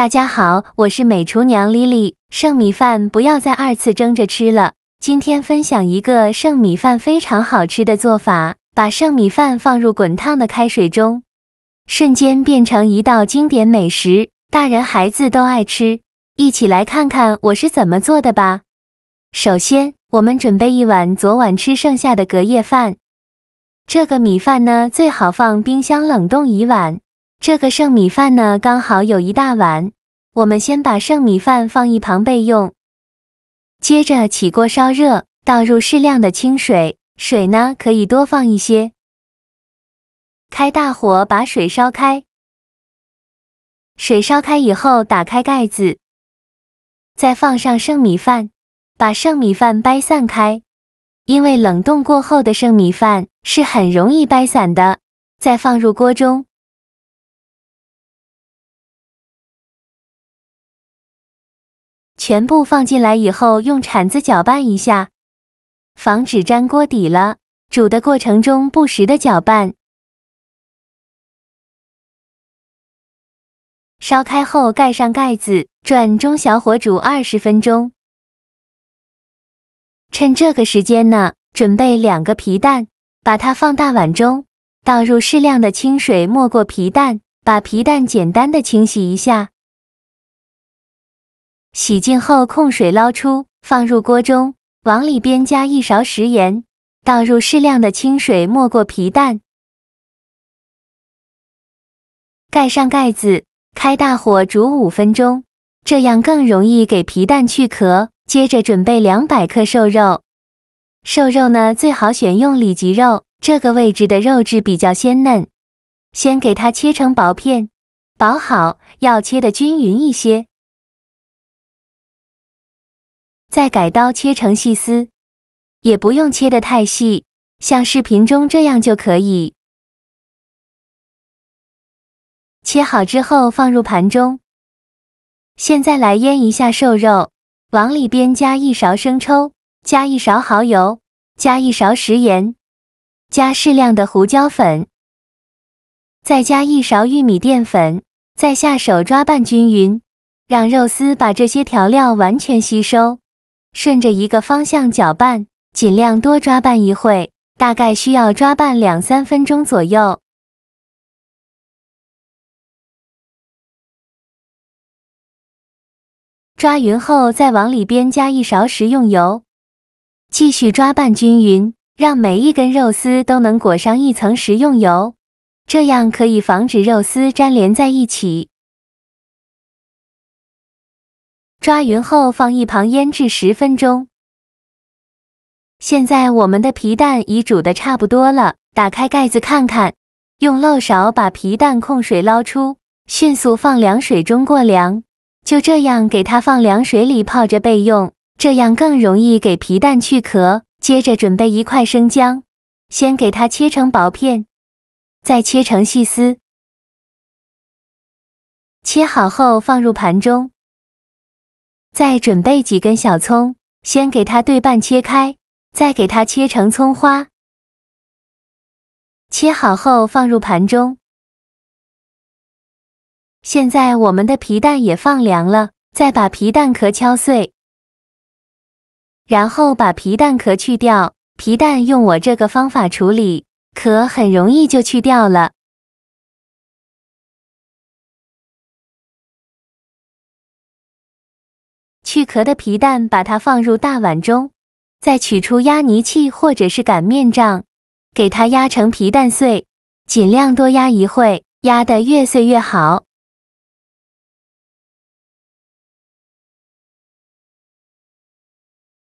大家好，我是美厨娘莉莉。剩米饭不要再2次蒸着吃了。今天分享一个剩米饭非常好吃的做法，把剩米饭放入滚烫的开水中，瞬间变成一道经典美食，大人孩子都爱吃。一起来看看我是怎么做的吧。首先，我们准备1碗昨晚吃剩下的隔夜饭。这个米饭呢，最好放冰箱冷冻1晚。这个剩米饭呢，刚好有1大碗。我们先把剩米饭放一旁备用。接着起锅烧热，倒入适量的清水，水呢可以多放一些。开大火把水烧开。水烧开以后，打开盖子，再放上剩米饭，把剩米饭掰散开。因为冷冻过后的剩米饭是很容易掰散的。再放入锅中。全部放进来以后，用铲子搅拌一下，防止粘锅底了。煮的过程中不时的搅拌。烧开后盖上盖子，转中小火煮20分钟。趁这个时间呢，准备2个皮蛋，把它放大碗中，倒入适量的清水没过皮蛋，把皮蛋简单的清洗一下。洗净后控水捞出，放入锅中，往里边加1勺食盐，倒入适量的清水没过皮蛋，盖上盖子，开大火煮5分钟，这样更容易给皮蛋去壳。接着准备200克瘦肉，瘦肉呢最好选用里脊肉，这个位置的肉质比较鲜嫩。先给它切成薄片，薄好，要切得均匀一些。再改刀切成细丝，也不用切得太细，像视频中这样就可以。切好之后放入盘中。现在来腌一下瘦肉，往里边加1勺生抽，加1勺蚝油，加1勺食盐，加适量的胡椒粉，再加1勺玉米淀粉，再下手抓拌均匀，让肉丝把这些调料完全吸收。顺着一个方向搅拌，尽量多抓拌一会，大概需要抓拌2-3分钟左右。抓匀后，再往里边加1勺食用油，继续抓拌均匀，让每一根肉丝都能裹上1层食用油，这样可以防止肉丝粘连在一起。抓匀后放一旁腌制10分钟。现在我们的皮蛋已煮得差不多了，打开盖子看看，用漏勺把皮蛋控水捞出，迅速放凉水中过凉。就这样给它放凉水里泡着备用，这样更容易给皮蛋去壳。接着准备1块生姜，先给它切成薄片，再切成细丝。切好后放入盘中。再准备几根小葱，先给它对半切开，再给它切成葱花。切好后放入盘中。现在我们的皮蛋也放凉了，再把皮蛋壳敲碎，然后把皮蛋壳去掉。皮蛋用我这个方法处理，壳很容易就去掉了。去壳的皮蛋把它放入大碗中，再取出压泥器或者是擀面杖，给它压成皮蛋碎，尽量多压一会，压得越碎越好。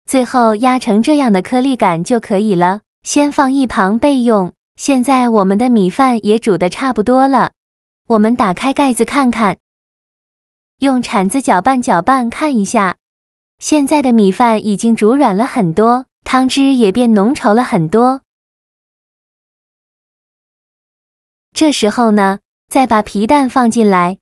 最后压成这样的颗粒感就可以了，先放一旁备用。现在我们的米饭也煮得差不多了，我们打开盖子看看，用铲子搅拌搅拌看一下，现在的米饭已经煮软了很多，汤汁也变浓稠了很多。这时候呢，再把皮蛋放进来，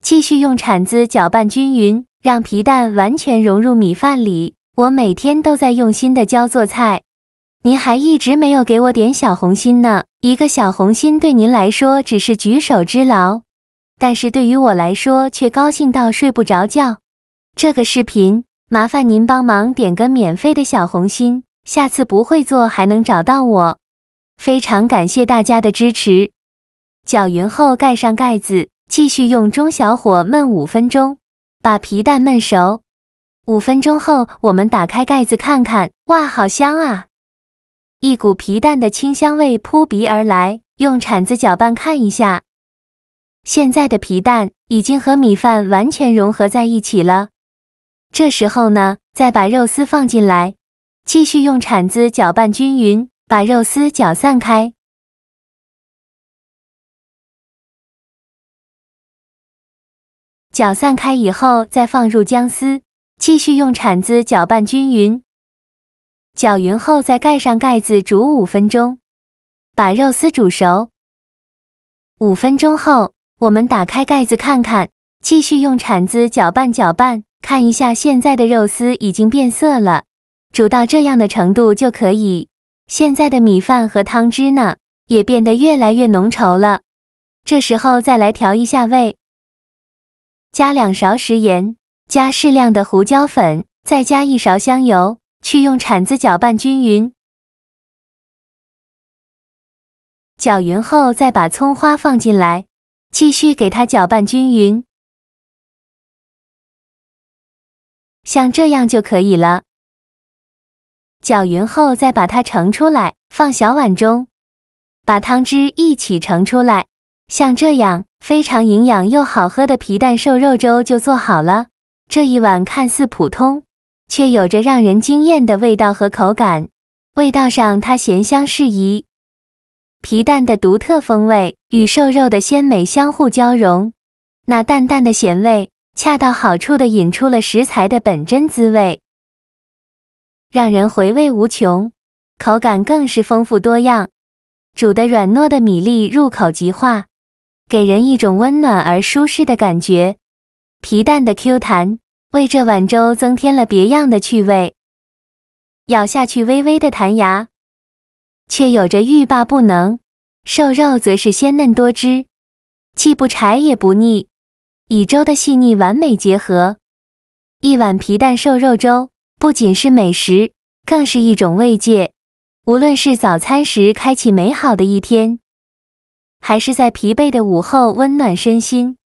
继续用铲子搅拌均匀，让皮蛋完全融入米饭里。我每天都在用心的教做菜，您还一直没有给我点小红心呢，一个小红心对您来说只是举手之劳。但是对于我来说却高兴到睡不着觉。这个视频麻烦您帮忙点个免费的小红心，下次不会做还能找到我。非常感谢大家的支持。搅匀后盖上盖子，继续用中小火焖5分钟，把皮蛋焖熟。5分钟后，我们打开盖子看看，哇，好香啊！一股皮蛋的清香味扑鼻而来，用铲子搅拌看一下，现在的皮蛋已经和米饭完全融合在一起了。这时候呢，再把肉丝放进来，继续用铲子搅拌均匀，把肉丝搅散开。搅散开以后，再放入姜丝，继续用铲子搅拌均匀。搅匀后再盖上盖子煮5分钟，把肉丝煮熟。5分钟后，我们打开盖子看看，继续用铲子搅拌搅拌，看一下现在的肉丝已经变色了，煮到这样的程度就可以。现在的米饭和汤汁呢，也变得越来越浓稠了。这时候再来调一下味，加2勺食盐，加适量的胡椒粉，再加1勺香油。去用铲子搅拌均匀，搅匀后再把葱花放进来，继续给它搅拌均匀，像这样就可以了。搅匀后再把它盛出来，放小碗中，把汤汁一起盛出来，像这样非常营养又好喝的皮蛋瘦肉粥就做好了。这一碗看似普通，却有着让人惊艳的味道和口感。味道上它咸香适宜，皮蛋的独特风味与瘦肉的鲜美相互交融，那淡淡的咸味恰到好处地引出了食材的本真滋味，让人回味无穷，口感更是丰富多样。煮得软糯的米粒入口即化，给人一种温暖而舒适的感觉。皮蛋的 Q 弹为这碗粥增添了别样的趣味，咬下去微微的弹牙，却有着欲罢不能。瘦肉则是鲜嫩多汁，既不柴也不腻，以粥的细腻完美结合。一碗皮蛋瘦肉粥不仅是美食，更是一种慰藉。无论是早餐时开启美好的一天，还是在疲惫的午后温暖身心，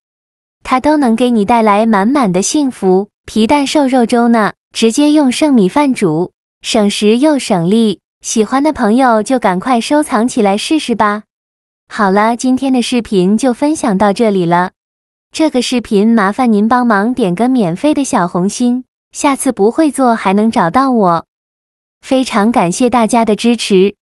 它都能给你带来满满的幸福。皮蛋瘦肉粥呢，直接用剩米饭煮，省时又省力，喜欢的朋友就赶快收藏起来试试吧。好了，今天的视频就分享到这里了。这个视频麻烦您帮忙点个免费的小红心，下次不会做还能找到我。非常感谢大家的支持。